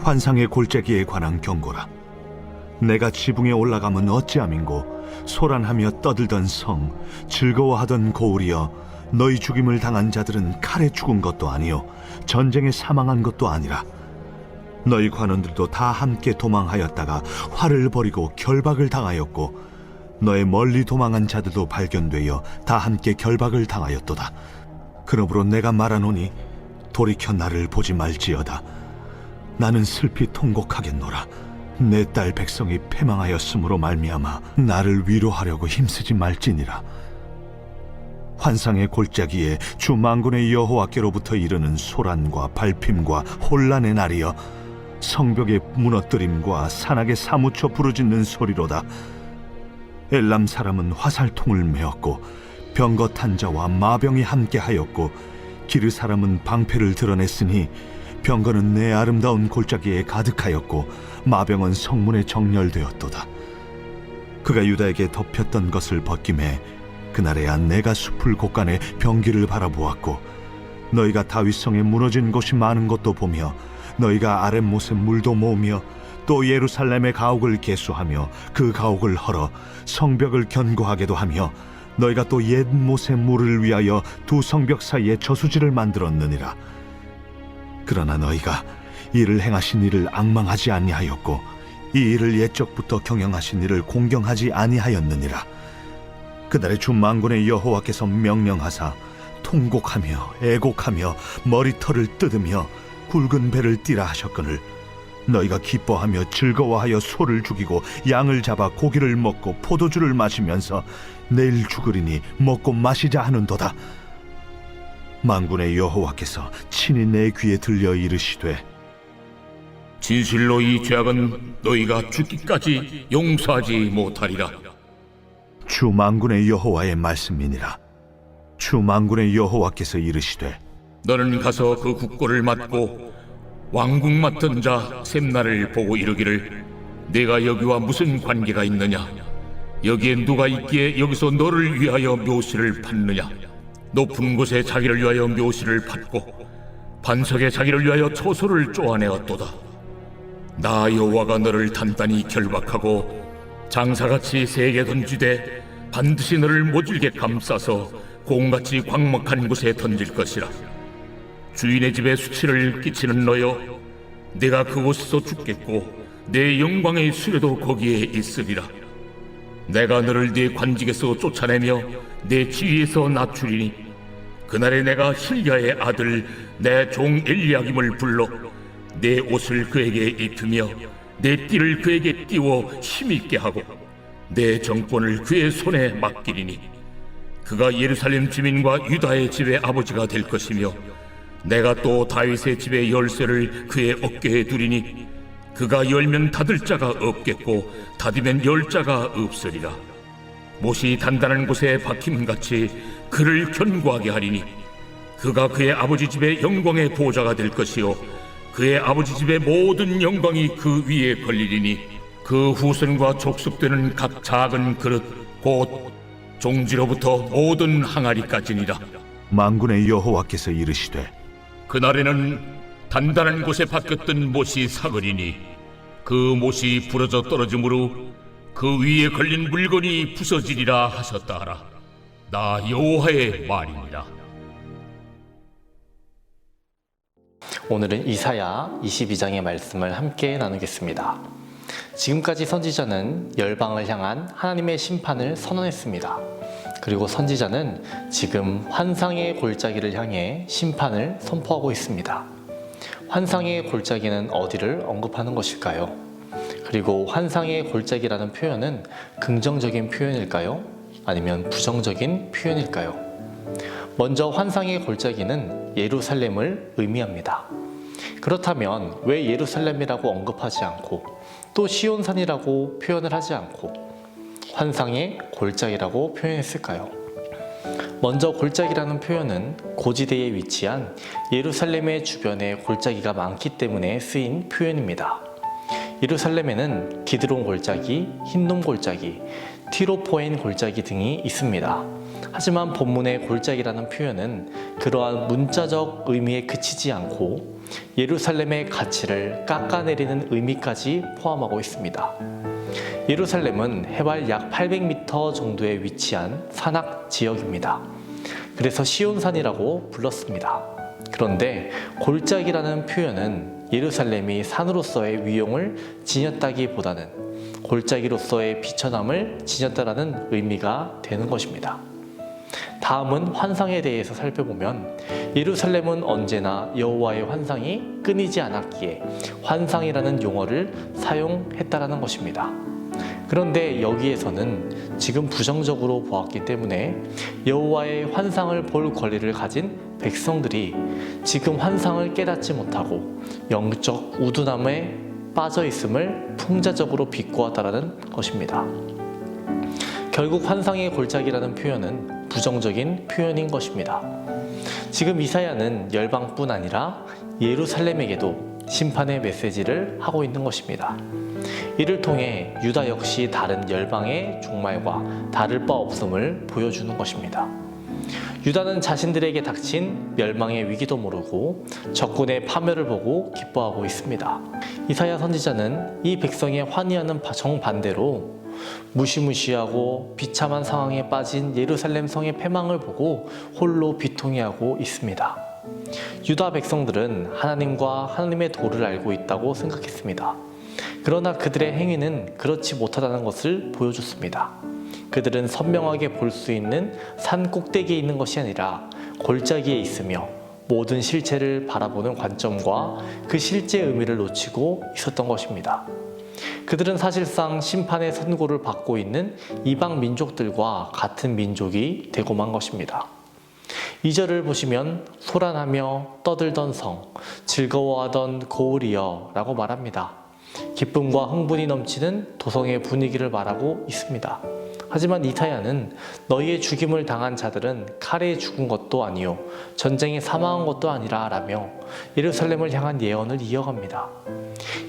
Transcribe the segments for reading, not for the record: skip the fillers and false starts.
환상의 골짜기에 관한 경고라. 내가 지붕에 올라가면 어찌함인고, 소란하며 떠들던 성, 즐거워하던 고울이여, 너희 죽임을 당한 자들은 칼에 죽은 것도 아니요 전쟁에 사망한 것도 아니라, 너희 관원들도 다 함께 도망하였다가 활을 버리고 결박을 당하였고, 너의 멀리 도망한 자들도 발견되어 다 함께 결박을 당하였도다. 그러므로 내가 말하노니 돌이켜 나를 보지 말지어다. 나는 슬피 통곡하겠노라. 내 딸 백성이 패망하였으므로 말미암아 나를 위로하려고 힘쓰지 말지니라. 환상의 골짜기에 주 만군의 여호와께로부터 이르는 소란과 발핌과 혼란의 날이여, 성벽의 무너뜨림과 산악에 사무쳐 부르짖는 소리로다. 엘람 사람은 화살통을 메었고 병거 탄 자와 마병이 함께하였고, 기르 사람은 방패를 드러냈으니 병거는 내 아름다운 골짜기에 가득하였고 마병은 성문에 정렬되었도다. 그가 유다에게 덮였던 것을 벗김에 그날에야 내가 숲을 곳간에 병기를 바라보았고, 너희가 다윗성에 무너진 곳이 많은 것도 보며, 너희가 아랫못에 물도 모으며 또 예루살렘의 가옥을 개수하며 그 가옥을 헐어 성벽을 견고하게도 하며, 너희가 또 옛못의 물을 위하여 두 성벽 사이에 저수지를 만들었느니라. 그러나 너희가 이를 행하신 이를 앙망하지 아니하였고, 이 일을 옛적부터 경영하신 이를 공경하지 아니하였느니라. 그날의 주 만군의 여호와께서 명령하사 통곡하며 애곡하며 머리털을 뜯으며 굵은 배를 띠라 하셨거늘, 너희가 기뻐하며 즐거워하여 소를 죽이고 양을 잡아 고기를 먹고 포도주를 마시면서 내일 죽으리니 먹고 마시자 하는도다. 만군의 여호와께서 친히 내 귀에 들려 이르시되, 진실로 이 죄악은 너희가 죽기까지 용서하지 못하리라. 주 만군의 여호와의 말씀이니라. 주 만군의 여호와께서 이르시되, 너는 가서 그 국고를 맡고 왕궁 맡은 자 셈나를 보고 이르기를, 내가 여기와 무슨 관계가 있느냐? 여기에 누가 있기에 여기서 너를 위하여 묘실을 팠느냐? 높은 곳에 자기를 위하여 묘실을 팠고 반석에 자기를 위하여 초소를 쪼아내었도다. 나 여호와가 너를 단단히 결박하고 장사같이 세게 던지되 반드시 너를 모질게 감싸서 공같이 광목한 곳에 던질 것이라. 주인의 집에 수치를 끼치는 너여, 내가 그곳에서 죽겠고 내 영광의 수레도 거기에 있으리라. 내가 너를 네 관직에서 쫓아내며 내 지위에서 낮추리니, 그날에 내가 힐야의 아들 내 종 엘리야김을 불러 내 옷을 그에게 입히며 내 띠를 그에게 띄워 힘있게 하고 내 정권을 그의 손에 맡기리니, 그가 예루살렘 주민과 유다의 집의 아버지가 될 것이며, 내가 또 다윗의 집의 열쇠를 그의 어깨에 두리니, 그가 열면 닫을 자가 없겠고 닫으면 열 자가 없으리라. 못이 단단한 곳에 박힘같이 그를 견고하게 하리니, 그가 그의 아버지 집의 영광의 보좌가 될 것이요 그의 아버지 집의 모든 영광이 그 위에 걸리리니, 그 후손과 족속되는 각 작은 그릇 곧 종지로부터 모든 항아리까지니라. 만군의 여호와께서 이르시되, 그날에는 단단한 곳에 박혔던 못이 사그리니, 그 못이 부러져 떨어지므로 그 위에 걸린 물건이 부서지리라 하셨다 하라. 나 여호와의 말이니라. 오늘은 이사야 22장의 말씀을 함께 나누겠습니다. 지금까지 선지자는 열방을 향한 하나님의 심판을 선언했습니다. 그리고 선지자는 지금 환상의 골짜기를 향해 심판을 선포하고 있습니다. 환상의 골짜기는 어디를 언급하는 것일까요? 그리고 환상의 골짜기라는 표현은 긍정적인 표현일까요? 아니면 부정적인 표현일까요? 먼저 환상의 골짜기는 예루살렘을 의미합니다. 그렇다면 왜 예루살렘이라고 언급하지 않고 또 시온산이라고 표현을 하지 않고 환상의 골짜기라고 표현했을까요? 먼저 골짜기라는 표현은 고지대에 위치한 예루살렘의 주변에 골짜기가 많기 때문에 쓰인 표현입니다. 예루살렘에는 기드론 골짜기, 힌놈 골짜기, 티로포엔 골짜기 등이 있습니다. 하지만 본문의 골짜기라는 표현은 그러한 문자적 의미에 그치지 않고 예루살렘의 가치를 깎아내리는 의미까지 포함하고 있습니다. 예루살렘은 해발 약 800m 정도에 위치한 산악 지역입니다. 그래서 시온산이라고 불렀습니다. 그런데 골짜기라는 표현은 예루살렘이 산으로서의 위용을 지녔다기보다는 골짜기로서의 비천함을 지녔다라는 의미가 되는 것입니다. 다음은 환상에 대해서 살펴보면 예루살렘은 언제나 여호와의 환상이 끊이지 않았기에 환상이라는 용어를 사용했다라는 것입니다. 그런데 여기에서는 지금 부정적으로 보았기 때문에 여호와의 환상을 볼 권리를 가진 백성들이 지금 환상을 깨닫지 못하고 영적 우둔함에 빠져 있음을 풍자적으로 비꼬았다라는 것입니다. 결국 환상의 골짜기라는 표현은 부정적인 표현인 것입니다. 지금 이사야는 열방뿐 아니라 예루살렘에게도 심판의 메시지를 하고 있는 것입니다. 이를 통해 유다 역시 다른 열방의 종말과 다를 바 없음을 보여주는 것입니다. 유다는 자신들에게 닥친 멸망의 위기도 모르고 적군의 파멸을 보고 기뻐하고 있습니다. 이사야 선지자는 이 백성의 환희하는 정반대로 무시무시하고 비참한 상황에 빠진 예루살렘 성의 패망을 보고 홀로 비통해하고 있습니다. 유다 백성들은 하나님과 하나님의 도를 알고 있다고 생각했습니다. 그러나 그들의 행위는 그렇지 못하다는 것을 보여줬습니다. 그들은 선명하게 볼 수 있는 산 꼭대기에 있는 것이 아니라 골짜기에 있으며 모든 실체를 바라보는 관점과 그 실제 의미를 놓치고 있었던 것입니다. 그들은 사실상 심판의 선고를 받고 있는 이방 민족들과 같은 민족이 되고 만 것입니다. 2절을 보시면 소란하며 떠들던 성, 즐거워하던 고을이여 라고 말합니다. 기쁨과 흥분이 넘치는 도성의 분위기를 말하고 있습니다. 하지만 이사야는 너희의 죽임을 당한 자들은 칼에 죽은 것도 아니요 전쟁에 사망한 것도 아니라 라며 예루살렘을 향한 예언을 이어갑니다.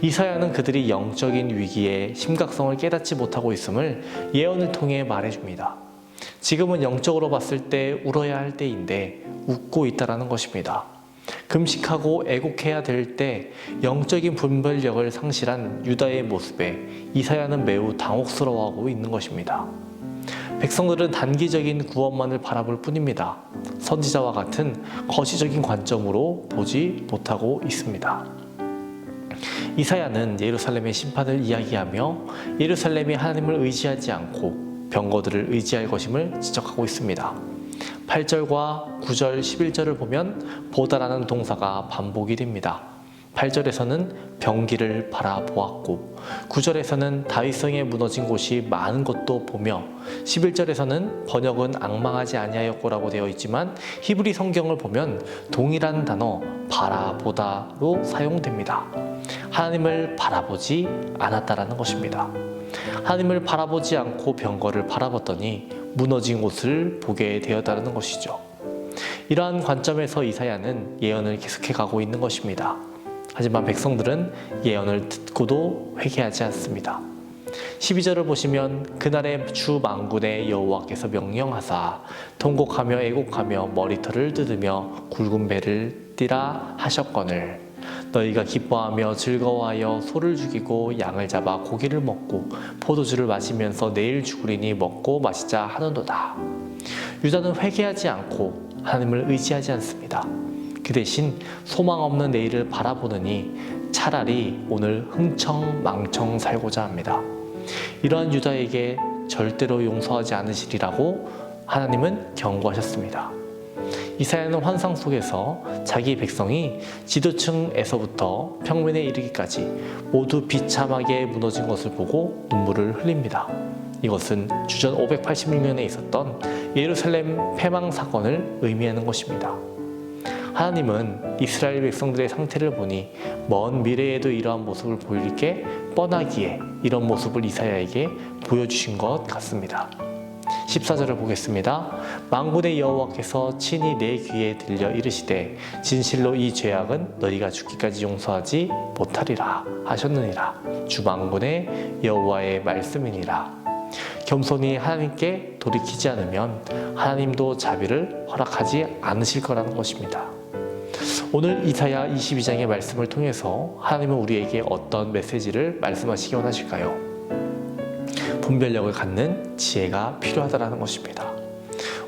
이사야는 그들이 영적인 위기의 심각성을 깨닫지 못하고 있음을 예언을 통해 말해줍니다. 지금은 영적으로 봤을 때 울어야 할 때인데 웃고 있다라는 것입니다. 금식하고 애곡해야 될 때 영적인 분별력을 상실한 유다의 모습에 이사야는 매우 당혹스러워하고 있는 것입니다. 백성들은 단기적인 구원만을 바라볼 뿐입니다. 선지자와 같은 거시적인 관점으로 보지 못하고 있습니다. 이사야는 예루살렘의 심판을 이야기하며 예루살렘이 하나님을 의지하지 않고 병거들을 의지할 것임을 지적하고 있습니다. 8절과 9절, 11절을 보면 보다라는 동사가 반복이 됩니다. 8절에서는 병기를 바라보았고 9절에서는 다윗성에 무너진 곳이 많은 것도 보며 11절에서는 번역은 앙망하지 아니하였고라고 되어 있지만 히브리 성경을 보면 동일한 단어 바라보다로 사용됩니다. 하나님을 바라보지 않았다라는 것입니다. 하나님을 바라보지 않고 병거를 바라봤더니 무너진 곳을 보게 되었다는 것이죠. 이러한 관점에서 이사야는 예언을 계속해 가고 있는 것입니다. 하지만 백성들은 예언을 듣고도 회개하지 않습니다. 12절을 보시면 그날의 주 만군의 여호와께서 명령하사 통곡하며 애곡하며 머리털을 뜯으며 굵은 배를 띠라 하셨거늘 너희가 기뻐하며 즐거워하여 소를 죽이고 양을 잡아 고기를 먹고 포도주를 마시면서 내일 죽으리니 먹고 마시자 하는도다. 유다는 회개하지 않고 하나님을 의지하지 않습니다. 그 대신 소망 없는 내일을 바라보느니 차라리 오늘 흥청망청 살고자 합니다. 이러한 유다에게 절대로 용서하지 않으시리라고 하나님은 경고하셨습니다. 이사야는 환상 속에서 자기 백성이 지도층에서부터 평면에 이르기까지 모두 비참하게 무너진 것을 보고 눈물을 흘립니다. 이것은 주전 586년에 있었던 예루살렘 패망 사건을 의미하는 것입니다. 하나님은 이스라엘 백성들의 상태를 보니 먼 미래에도 이러한 모습을 보일 게 뻔하기에 이런 모습을 이사야에게 보여주신 것 같습니다. 14절을 보겠습니다. 만군의 여호와께서 친히 내 귀에 들려 이르시되 진실로 이 죄악은 너희가 죽기까지 용서하지 못하리라 하셨느니라. 주 만군의 여호와의 말씀이니라. 겸손히 하나님께 돌이키지 않으면 하나님도 자비를 허락하지 않으실 거라는 것입니다. 오늘 이사야 22장의 말씀을 통해서 하나님은 우리에게 어떤 메시지를 말씀하시기 원하실까요? 분별력을 갖는 지혜가 필요하다는 것입니다.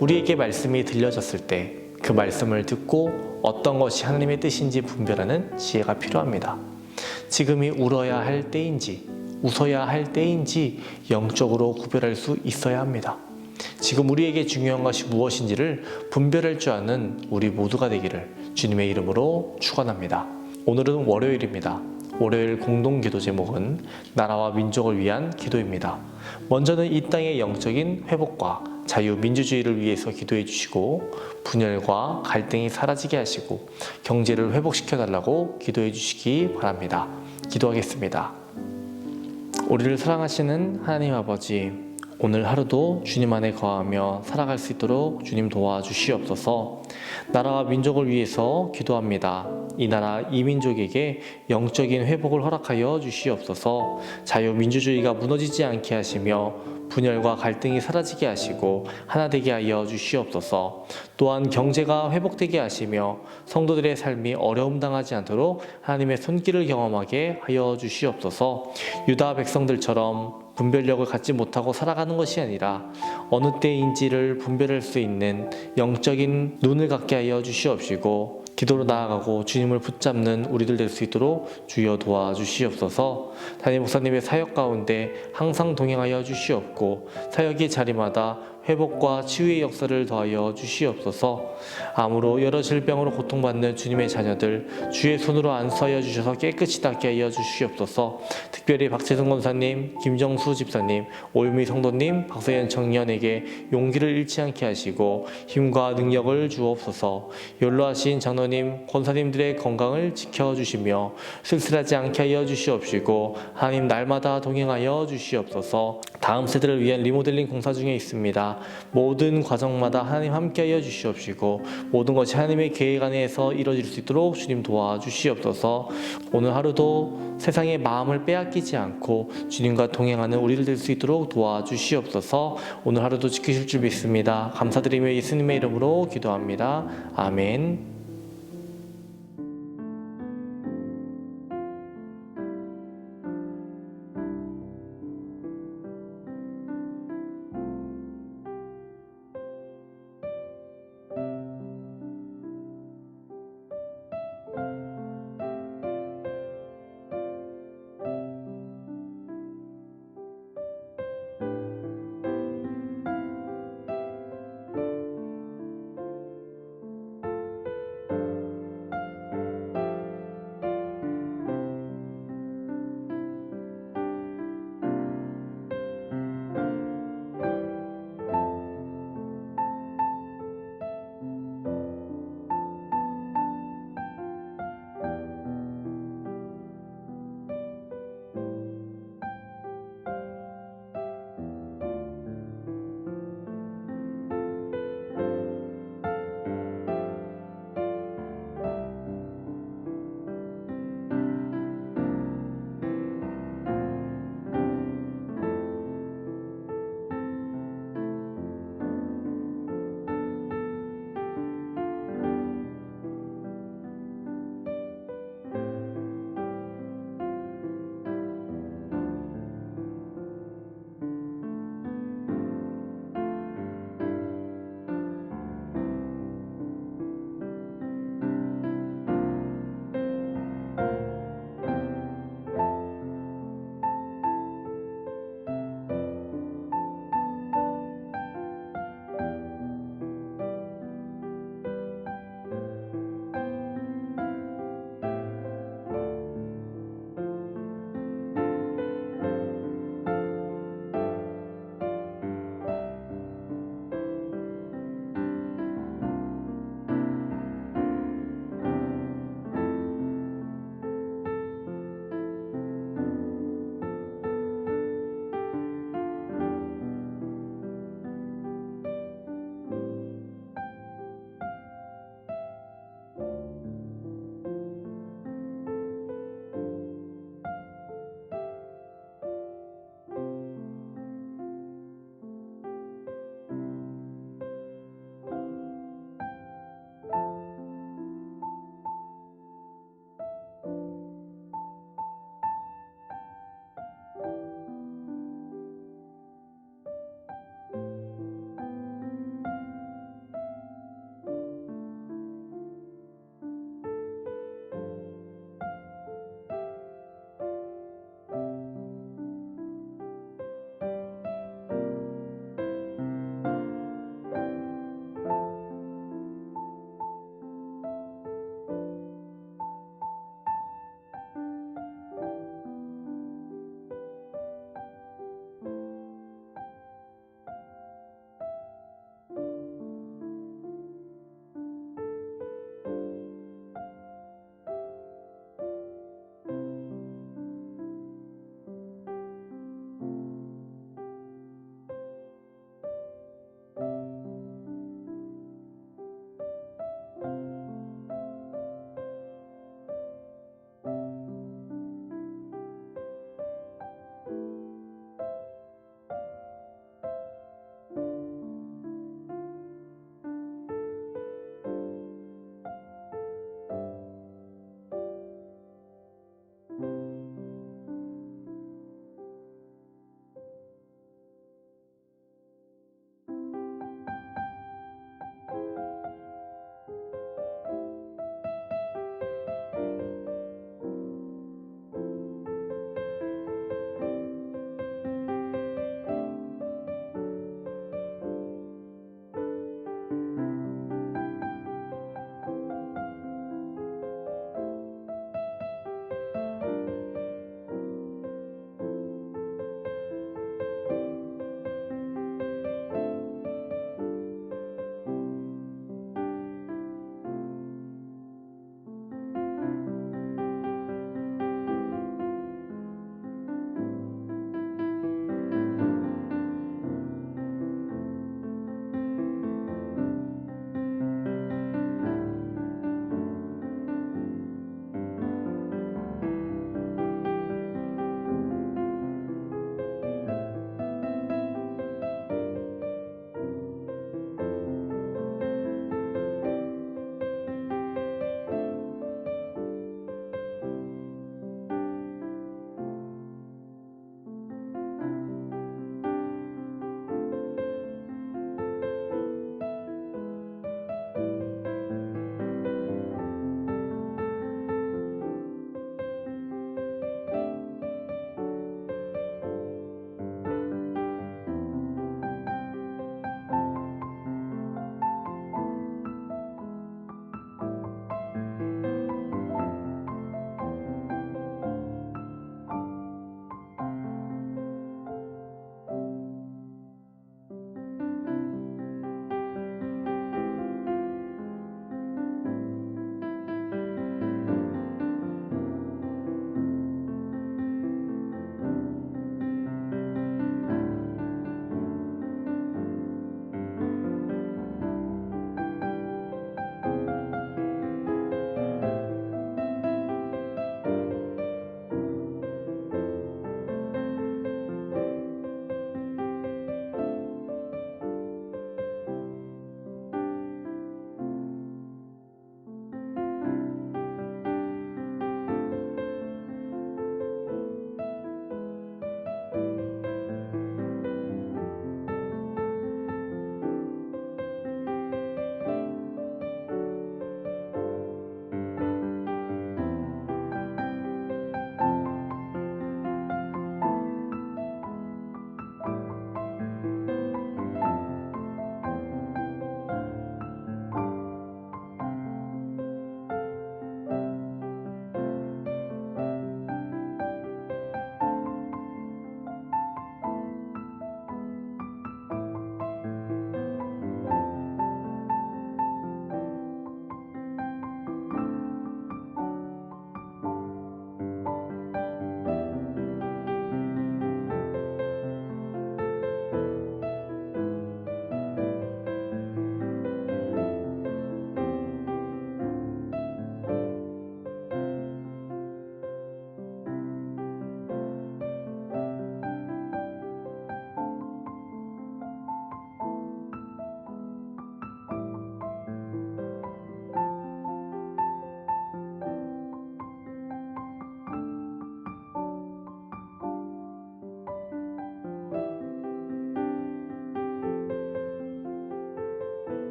우리에게 말씀이 들려졌을 때 그 말씀을 듣고 어떤 것이 하나님의 뜻인지 분별하는 지혜가 필요합니다. 지금이 울어야 할 때인지 웃어야 할 때인지 영적으로 구별할 수 있어야 합니다. 지금 우리에게 중요한 것이 무엇인지를 분별할 줄 아는 우리 모두가 되기를 주님의 이름으로 축원합니다. 오늘은 월요일입니다. 월요일 공동 기도 제목은 나라와 민족을 위한 기도입니다. 먼저는 이 땅의 영적인 회복과 자유민주주의를 위해서 기도해 주시고 분열과 갈등이 사라지게 하시고 경제를 회복시켜 달라고 기도해 주시기 바랍니다. 기도하겠습니다. 우리를 사랑하시는 하나님 아버지, 오늘 하루도 주님 안에 거하며 살아갈 수 있도록 주님 도와주시옵소서. 나라와 민족을 위해서 기도합니다. 이 나라 이 민족에게 영적인 회복을 허락하여 주시옵소서. 자유민주주의가 무너지지 않게 하시며 분열과 갈등이 사라지게 하시고 하나 되게 하여 주시옵소서. 또한 경제가 회복되게 하시며 성도들의 삶이 어려움 당하지 않도록 하나님의 손길을 경험하게 하여 주시옵소서. 유다 백성들처럼 분별력을 갖지 못하고 살아가는 것이 아니라 어느 때인지를 분별할 수 있는 영적인 눈을 갖게 하여 주시옵시고 기도로 나아가고 주님을 붙잡는 우리들 될 수 있도록 주여 도와주시옵소서. 담임 목사님의 사역 가운데 항상 동행하여 주시옵고 사역의 자리마다 회복과 치유의 역사를 더하여 주시옵소서. 암으로 여러 질병으로 고통받는 주님의 자녀들 주의 손으로 안수하여 주셔서 깨끗이 낫게 하여 주시옵소서. 특별히 박재승 권사님, 김정수 집사님, 오유미 성도님, 박서연 청년에게 용기를 잃지 않게 하시고 힘과 능력을 주옵소서. 연로하신 장로님, 권사님들의 건강을 지켜주시며 쓸쓸하지 않게 하여 주시옵시고 하나님 날마다 동행하여 주시옵소서. 다음 세대를 위한 리모델링 공사 중에 있습니다. 모든 과정마다 하나님 함께하여 주시옵시고 모든 것이 하나님의 계획 안에서 이루어질 수 있도록 주님 도와주시옵소서. 오늘 하루도 세상의 마음을 빼앗기지 않고 주님과 동행하는 우리를 될 수 있도록 도와주시옵소서. 오늘 하루도 지키실 줄 믿습니다. 감사드리며 예수님의 이름으로 기도합니다. 아멘.